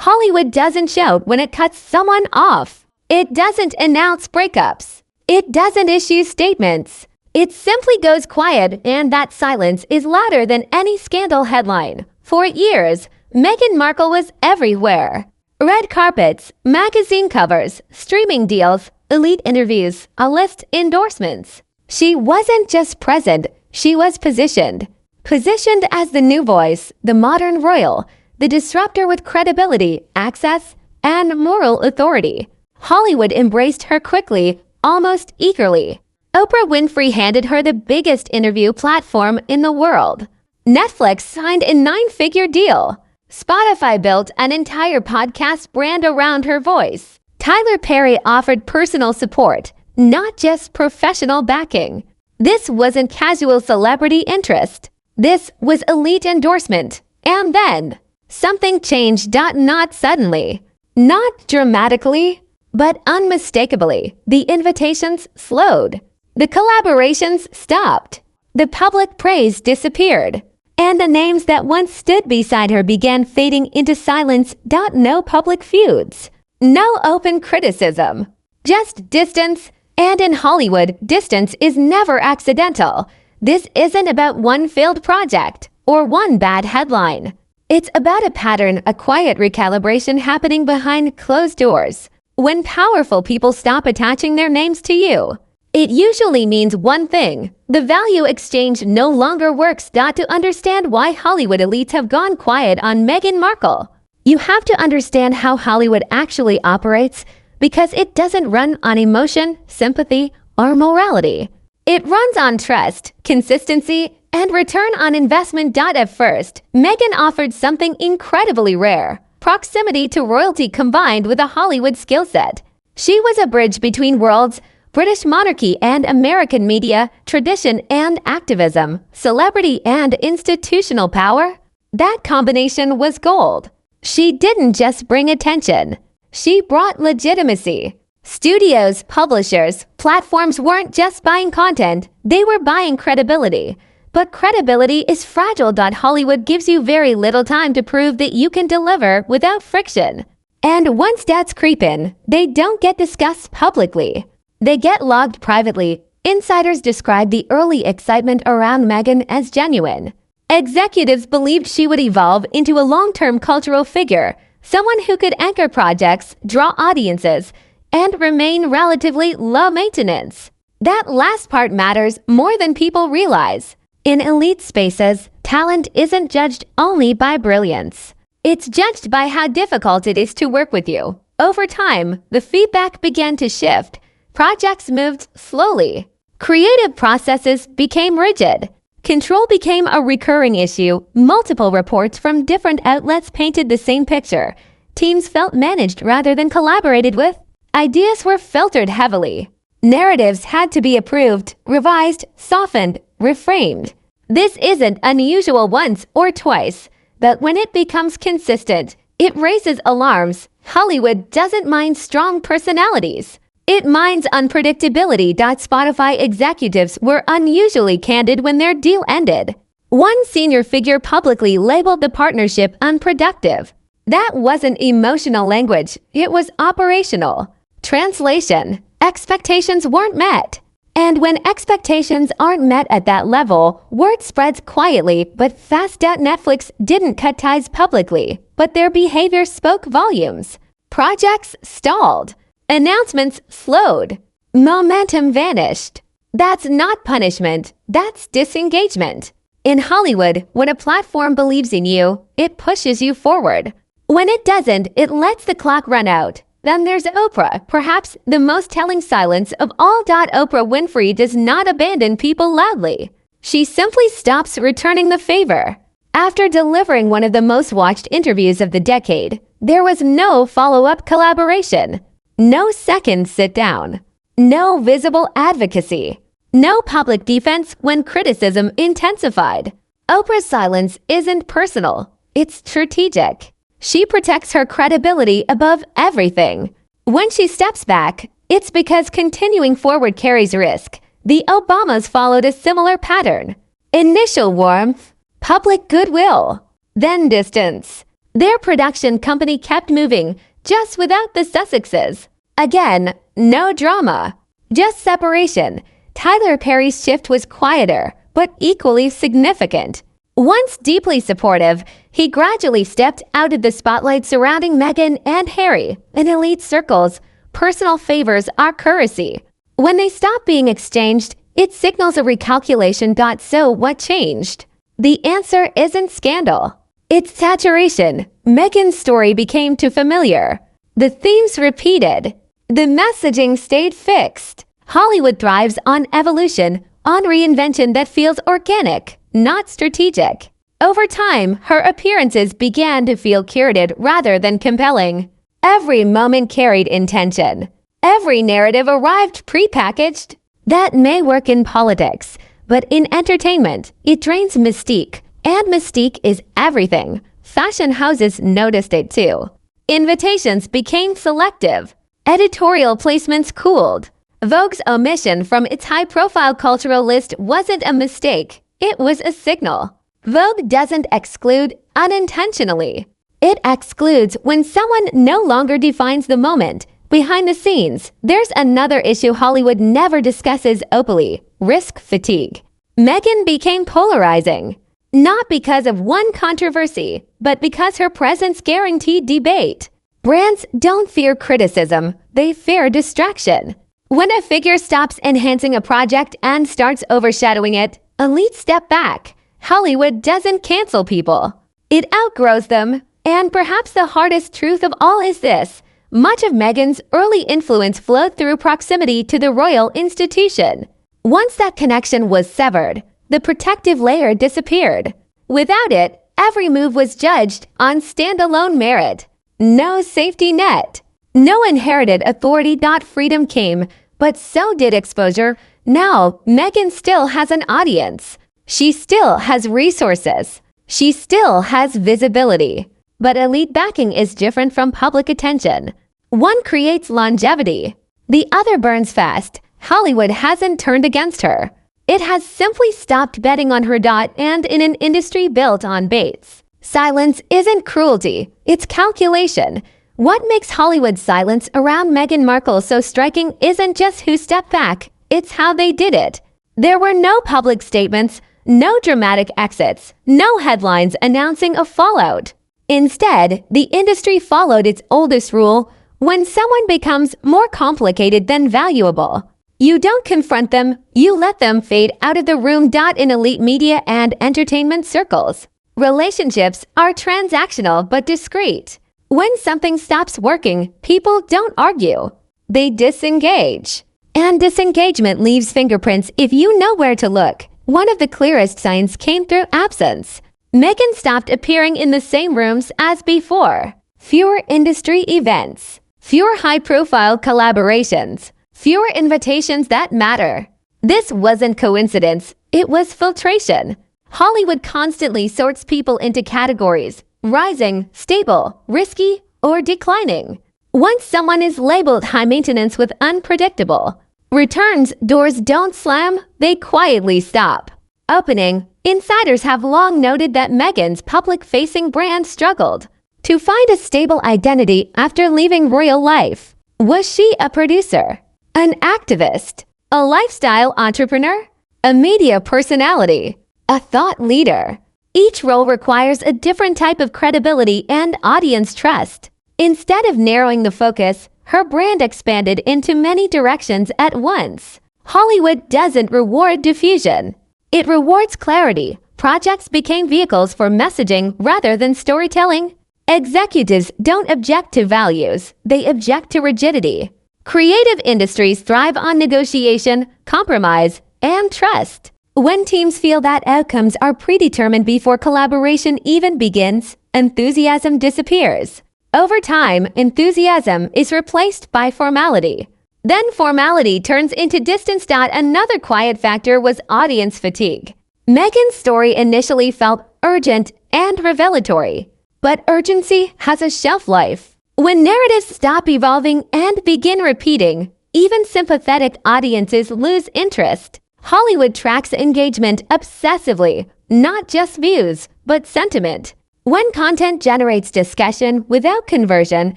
Hollywood doesn't shout when it cuts someone off. It doesn't announce breakups. It doesn't issue statements. It simply goes quiet, and that silence is louder than any scandal headline. For years, Meghan Markle was everywhere. Red carpets, magazine covers, streaming deals, elite interviews, a list endorsements. She wasn't just present, she was positioned. Positioned as the new voice, the modern royal, the disruptor with credibility, access, and moral authority. Hollywood embraced her quickly, almost eagerly. Oprah Winfrey handed her the biggest interview platform in the world. Netflix signed a 9-figure deal. Spotify built an entire podcast brand around her voice. Tyler Perry offered personal support, not just professional backing. This wasn't casual celebrity interest. This was elite endorsement. And then, something changed, not suddenly, not dramatically, but unmistakably. The invitations slowed. The collaborations stopped. The public praise disappeared. And the names that once stood beside her began fading into silence. No public feuds. No open criticism. Just distance. And in Hollywood, distance is never accidental. This isn't about one failed project or one bad headline. It's about a pattern, a quiet recalibration happening behind closed doors. When powerful people stop attaching their names to you, it usually means one thing: the value exchange no longer works. To understand why Hollywood elites have gone quiet on Meghan Markle, you have to understand how Hollywood actually operates, because it doesn't run on emotion, sympathy, or morality. It runs on trust, consistency, and return on investment. At first, Meghan offered something incredibly rare: proximity to royalty combined with a Hollywood skill set. She was a bridge between worlds: British monarchy and American media, tradition and activism, celebrity and institutional power. That combination was gold. She didn't just bring attention. She brought legitimacy. Studios, publishers, platforms weren't just buying content, they were buying credibility. But credibility is fragile. Hollywood gives you very little time to prove that you can deliver without friction. And once debts creep in, they don't get discussed publicly. They get logged privately. Insiders describe the early excitement around Meghan as genuine. Executives believed she would evolve into a long-term cultural figure, someone who could anchor projects, draw audiences, and remain relatively low maintenance. That last part matters more than people realize. In elite spaces, talent isn't judged only by brilliance. It's judged by how difficult it is to work with you. Over time, the feedback began to shift. Projects moved slowly. Creative processes became rigid. Control became a recurring issue. Multiple reports from different outlets painted the same picture. Teams felt managed rather than collaborated with. Ideas were filtered heavily. Narratives had to be approved, revised, softened, reframed. This isn't unusual once or twice, but when it becomes consistent, it raises alarms. Hollywood doesn't mind strong personalities. It minds unpredictability. Spotify executives were unusually candid when their deal ended. One senior figure publicly labeled the partnership unproductive. That wasn't emotional language, it was operational. Translation: expectations weren't met. And when expectations aren't met at that level, word spreads quietly but fast. Netflix didn't cut ties publicly, but their behavior spoke volumes. Projects stalled. Announcements slowed. Momentum vanished. That's not punishment, that's disengagement. In Hollywood, when a platform believes in you, it pushes you forward. When it doesn't, it lets the clock run out. Then there's Oprah, perhaps the most telling silence of all. Oprah Winfrey does not abandon people loudly. She simply stops returning the favor. After delivering one of the most watched interviews of the decade, there was no follow-up collaboration. No second sit down. No visible advocacy. No public defense when criticism intensified. Oprah's silence isn't personal, it's strategic. She protects her credibility above everything. When she steps back, it's because continuing forward carries risk. The Obamas followed a similar pattern. Initial warmth, public goodwill, then distance. Their production company kept moving, just without the Sussexes. Again, no drama, just separation. Tyler Perry's shift was quieter, but equally significant. Once deeply supportive, he gradually stepped out of the spotlight surrounding Meghan and Harry. In elite circles, personal favors are currency. When they stop being exchanged, it signals a recalculation. So what changed? The answer isn't scandal. It's saturation. Meghan's story became too familiar. The themes repeated. The messaging stayed fixed. Hollywood thrives on evolution, on reinvention that feels organic, not strategic. Over time, her appearances began to feel curated rather than compelling. Every moment carried intention. Every narrative arrived prepackaged. That may work in politics, but in entertainment, it drains mystique. And mystique is everything. Fashion houses noticed it too. Invitations became selective. Editorial placements cooled. Vogue's omission from its high-profile cultural list wasn't a mistake. It was a signal. Vogue doesn't exclude unintentionally. It excludes when someone no longer defines the moment. Behind the scenes, there's another issue Hollywood never discusses openly: risk fatigue. Meghan became polarizing. Not because of one controversy, but because her presence guaranteed debate. Brands don't fear criticism, they fear distraction. When a figure stops enhancing a project and starts overshadowing it, elites step back. Hollywood doesn't cancel people. It outgrows them. And perhaps the hardest truth of all is this: much of Meghan's early influence flowed through proximity to the royal institution. Once that connection was severed, the protective layer disappeared. Without it, every move was judged on standalone merit. No safety net. No inherited authority. Freedom came, but so did exposure. Now, Meghan still has an audience. She still has resources. She still has visibility. But elite backing is different from public attention. One creates longevity. The other burns fast. Hollywood hasn't turned against her. It has simply stopped betting on her. And in an industry built on baits, silence isn't cruelty, it's calculation. What makes Hollywood's silence around Meghan Markle so striking isn't just who stepped back, it's how they did it. There were no public statements, no dramatic exits, no headlines announcing a fallout. Instead, the industry followed its oldest rule: when someone becomes more complicated than valuable, you don't confront them, you let them fade out of the room. In elite media and entertainment circles, relationships are transactional but discreet. When something stops working, people don't argue. They disengage. And disengagement leaves fingerprints if you know where to look. One of the clearest signs came through absence. Meghan stopped appearing in the same rooms as before. Fewer industry events. Fewer high-profile collaborations. Fewer invitations that matter. This wasn't coincidence, it was filtration. Hollywood constantly sorts people into categories: rising, stable, risky, or declining. Once someone is labeled high maintenance with unpredictable returns, doors don't slam, they quietly stop opening. Insiders have long noted that Meghan's public-facing brand struggled to find a stable identity after leaving royal life. Was she a producer, an activist, a lifestyle entrepreneur, a media personality, a thought leader? Each role requires a different type of credibility and audience trust. Instead of narrowing the focus, her brand expanded into many directions at once. Hollywood doesn't reward diffusion. It rewards clarity. Projects became vehicles for messaging rather than storytelling. Executives don't object to values, they object to rigidity. Creative industries thrive on negotiation, compromise, and trust. When teams feel that outcomes are predetermined before collaboration even begins, enthusiasm disappears. Over time, enthusiasm is replaced by formality. Then formality turns into distance. Another quiet factor was audience fatigue. Meghan's story initially felt urgent and revelatory, but urgency has a shelf life. When narratives stop evolving and begin repeating, even sympathetic audiences lose interest. Hollywood tracks engagement obsessively, not just views, but sentiment. When content generates discussion without conversion,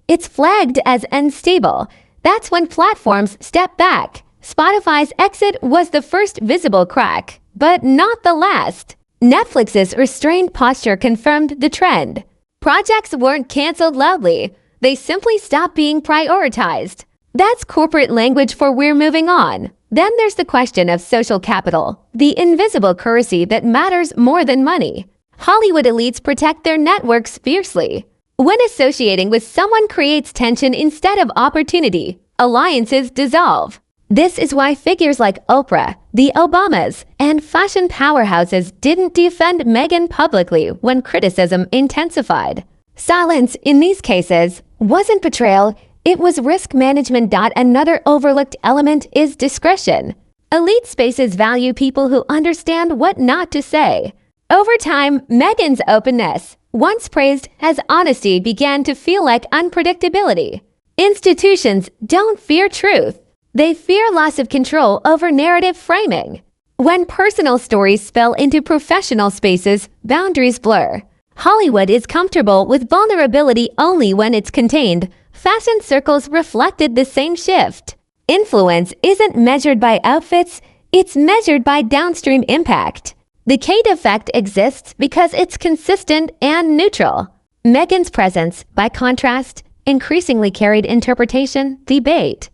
it's flagged as unstable. That's when platforms step back. Spotify's exit was the first visible crack, but not the last. Netflix's restrained posture confirmed the trend. Projects weren't canceled loudly. They simply stopped being prioritized. That's corporate language for "we're moving on." Then there's the question of social capital, the invisible currency that matters more than money. Hollywood elites protect their networks fiercely. When associating with someone creates tension instead of opportunity, alliances dissolve. This is why figures like Oprah, the Obamas, and fashion powerhouses didn't defend Meghan publicly when criticism intensified. Silence, in these cases, wasn't betrayal, it was risk management. Another overlooked element is discretion. Elite spaces value people who understand what not to say. Over time, Meghan's openness, once praised as honesty, began to feel like unpredictability. Institutions don't fear truth. They fear loss of control over narrative framing. When personal stories spill into professional spaces, boundaries blur. Hollywood is comfortable with vulnerability only when it's contained. Fashion circles reflected the same shift. Influence isn't measured by outfits, it's measured by downstream impact. The Kate effect exists because it's consistent and neutral. Meghan's presence, by contrast, increasingly carried interpretation, debate.